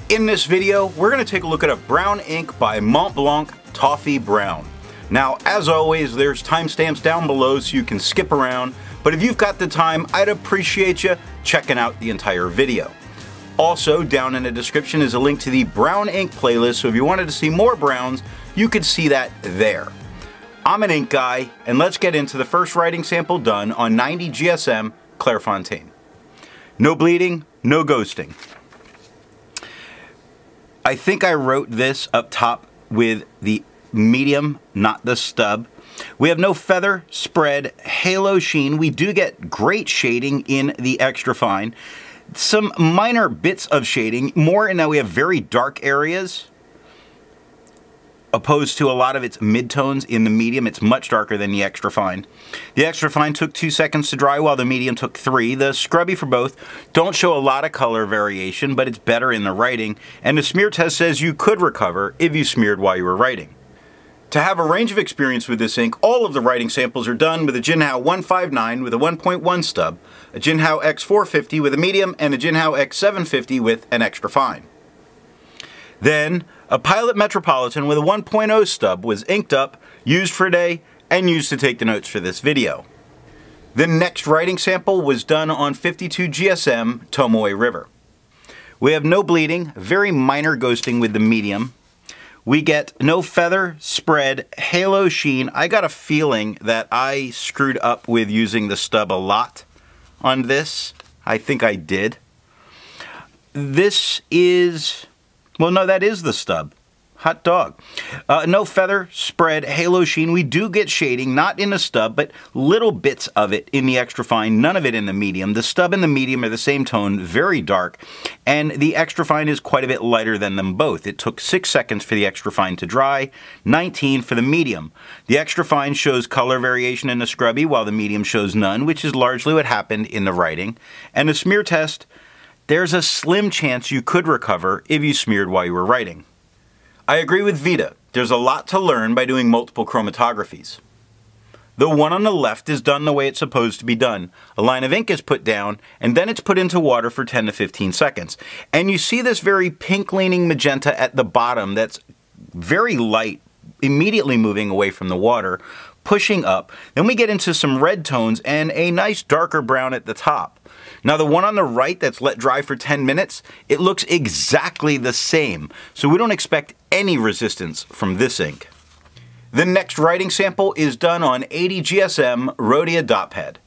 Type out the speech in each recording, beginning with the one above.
In this video, we're going to take a look at a brown ink by Montblanc Toffee Brown. Now, as always, there's timestamps down below so you can skip around, but if you've got the time, I'd appreciate you checking out the entire video. Also, down in the description is a link to the brown ink playlist, so if you wanted to see more browns, you could see that there. I'm an ink guy, and let's get into the first writing sample done on 90 GSM Clairfontaine. No bleeding, no ghosting. I think I wrote this up top with the medium, not the stub. We have no feather, spread, halo sheen. We do get great shading in the extra fine. Some minor bits of shading, more in that we have very dark areas, opposed to a lot of its midtones in the medium. It's much darker than the extra fine. The extra fine took 2 seconds to dry while the medium took 3. The scrubby for both don't show a lot of color variation, but it's better in the writing, and the smear test says you could recover if you smeared while you were writing. To have a range of experience with this ink, all of the writing samples are done with a Jinhao 159 with a 1.1 stub, a Jinhao X450 with a medium, and a Jinhao X750 with an extra fine. Then, a Pilot Metropolitan with a 1.0 stub was inked up, used for a day, and used to take the notes for this video. The next writing sample was done on 52 GSM Tomoe River. We have no bleeding, very minor ghosting with the medium. We get no feather, spread, halo sheen. I got a feeling that I screwed up with using the stub a lot on this. I think I did. This is... well, no, that is the stub. Hot dog. No feather, spread, halo sheen. We do get shading, not in the stub, but little bits of it in the extra fine, none of it in the medium. The stub and the medium are the same tone, very dark, and the extra fine is quite a bit lighter than them both. It took 6 seconds for the extra fine to dry, 19 for the medium. The extra fine shows color variation in the scrubby, while the medium shows none, which is largely what happened in the writing. And the smear test, there's a slim chance you could recover if you smeared while you were writing. I agree with Vita. There's a lot to learn by doing multiple chromatographies. The one on the left is done the way it's supposed to be done. A line of ink is put down, and then it's put into water for 10 to 15 seconds. And you see this very pink-leaning magenta at the bottom that's very light, immediately moving away from the water, pushing up. Then we get into some red tones and a nice darker brown at the top. Now the one on the right that's let dry for 10 minutes, it looks exactly the same, so we don't expect any resistance from this ink. The next writing sample is done on 80 GSM Rhodia dot pad.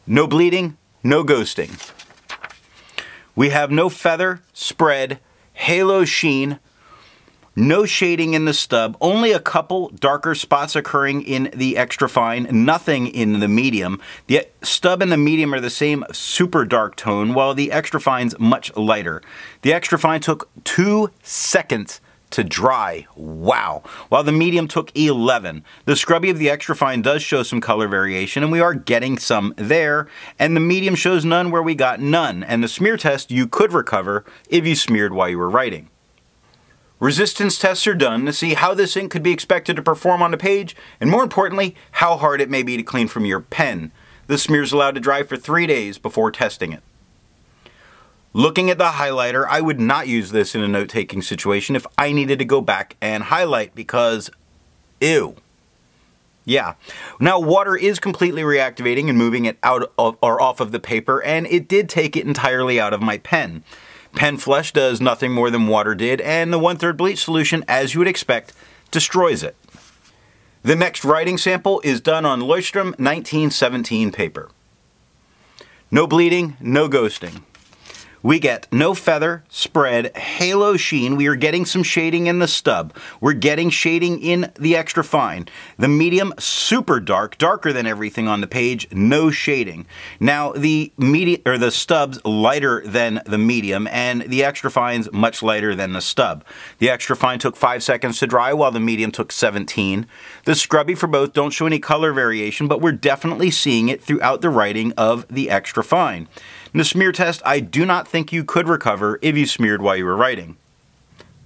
No bleeding, no ghosting. We have no feather, spread, halo sheen, no shading in the stub, only a couple darker spots occurring in the extra fine, nothing in the medium. The stub and the medium are the same super dark tone, while the extra fine's much lighter. The extra fine took 2 seconds to dry. Wow. While the medium took 11. The scrubby of the extra fine does show some color variation, and we are getting some there, and the medium shows none where we got none, and the smear test you could recover if you smeared while you were writing. Resistance tests are done to see how this ink could be expected to perform on the page, and more importantly, how hard it may be to clean from your pen. The smear is allowed to dry for 3 days before testing it. Looking at the highlighter, I would not use this in a note-taking situation if I needed to go back and highlight because, ew. Yeah. Now, water is completely reactivating and moving it out of, or off of the paper, and it did take it entirely out of my pen. Pen flesh does nothing more than water did, and the 1/3 bleach solution, as you would expect, destroys it. The next writing sample is done on Leuchtturm 1917 paper. No bleeding, no ghosting. We get no feather, spread, halo sheen. We are getting some shading in the stub. We're getting shading in the extra fine. The medium, super dark, darker than everything on the page, no shading. Now the stub's lighter than the medium, and the extra fine's much lighter than the stub. The extra fine took 5 seconds to dry, while the medium took 17. The scrubby for both don't show any color variation, but we're definitely seeing it throughout the writing of the extra fine. In the smear test, I do not think you could recover if you smeared while you were writing.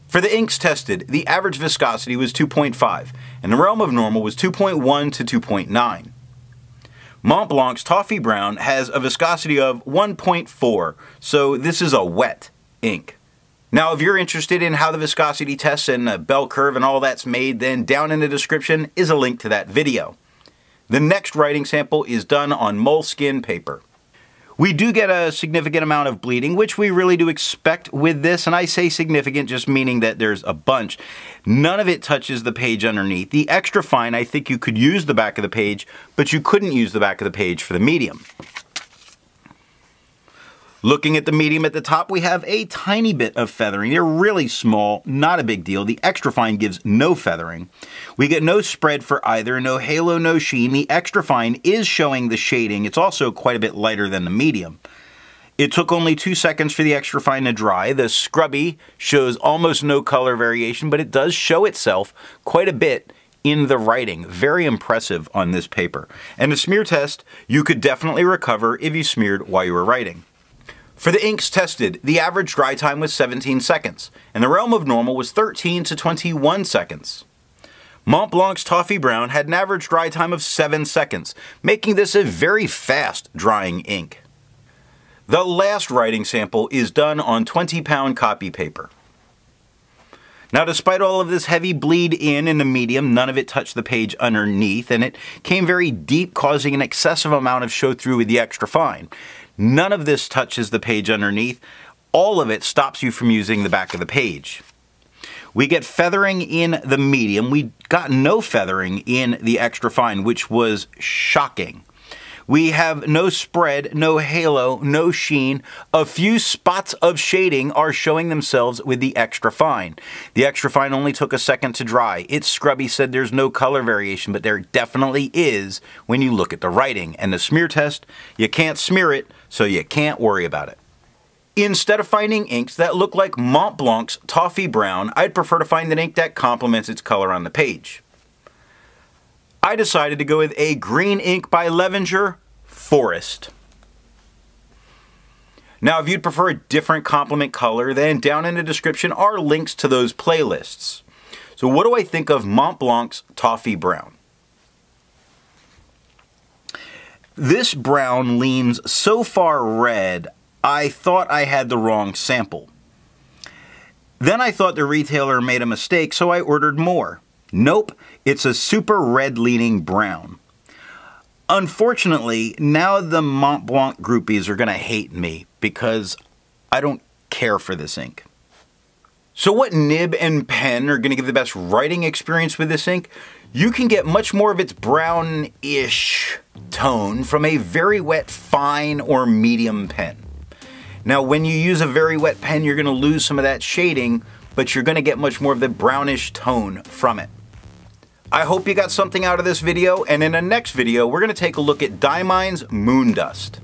For the inks tested, the average viscosity was 2.5, and the realm of normal was 2.1 to 2.9. Montblanc's Toffee Brown has a viscosity of 1.4, so this is a wet ink. Now, if you're interested in how the viscosity tests and bell curve and all that's made, then down in the description is a link to that video. The next writing sample is done on moleskin paper. We do get a significant amount of bleeding, which we really do expect with this, and I say significant just meaning that there's a bunch. None of it touches the page underneath. The extra fine, I think you could use the back of the page, but you couldn't use the back of the page for the medium. Looking at the medium at the top, we have a tiny bit of feathering. They're really small, not a big deal. The extra fine gives no feathering. We get no spread for either, no halo, no sheen. The extra fine is showing the shading. It's also quite a bit lighter than the medium. It took only 2 seconds for the extra fine to dry. The scrubby shows almost no color variation, but it does show itself quite a bit in the writing. Very impressive on this paper. And the smear test, you could definitely recover if you smeared while you were writing. For the inks tested, the average dry time was 17 seconds, and the realm of normal was 13 to 21 seconds. Montblanc's Toffee Brown had an average dry time of 7 seconds, making this a very fast drying ink. The last writing sample is done on 20-pound copy paper. Now, despite all of this heavy bleed in the medium, none of it touched the page underneath, and it came very deep, causing an excessive amount of show through with the extra fine. None of this touches the page underneath. All of it stops you from using the back of the page. We get feathering in the medium. We got no feathering in the extra fine, which was shocking. We have no spread, no halo, no sheen. A few spots of shading are showing themselves with the extra fine. The extra fine only took a second to dry. Its scrubby said there's no color variation, but there definitely is when you look at the writing. And the smear test, you can't smear it, so you can't worry about it. Instead of finding inks that look like Montblanc's Toffee Brown, I'd prefer to find an ink that complements its color on the page. I decided to go with a green ink by Levenger Forest. Now, if you'd prefer a different complement color, then down in the description are links to those playlists. So what do I think of Montblanc's Toffee Brown? This brown leans so far red, I thought I had the wrong sample. Then I thought the retailer made a mistake, so I ordered more. Nope, it's a super red leaning brown. Unfortunately, now the Montblanc groupies are going to hate me because I don't care for this ink. So what nib and pen are going to give the best writing experience with this ink? You can get much more of its brown-ish tone from a very wet fine or medium pen. Now, when you use a very wet pen, you're going to lose some of that shading, but you're going to get much more of the brownish tone from it. I hope you got something out of this video, and in the next video, we're going to take a look at Diamine's Moon Dust.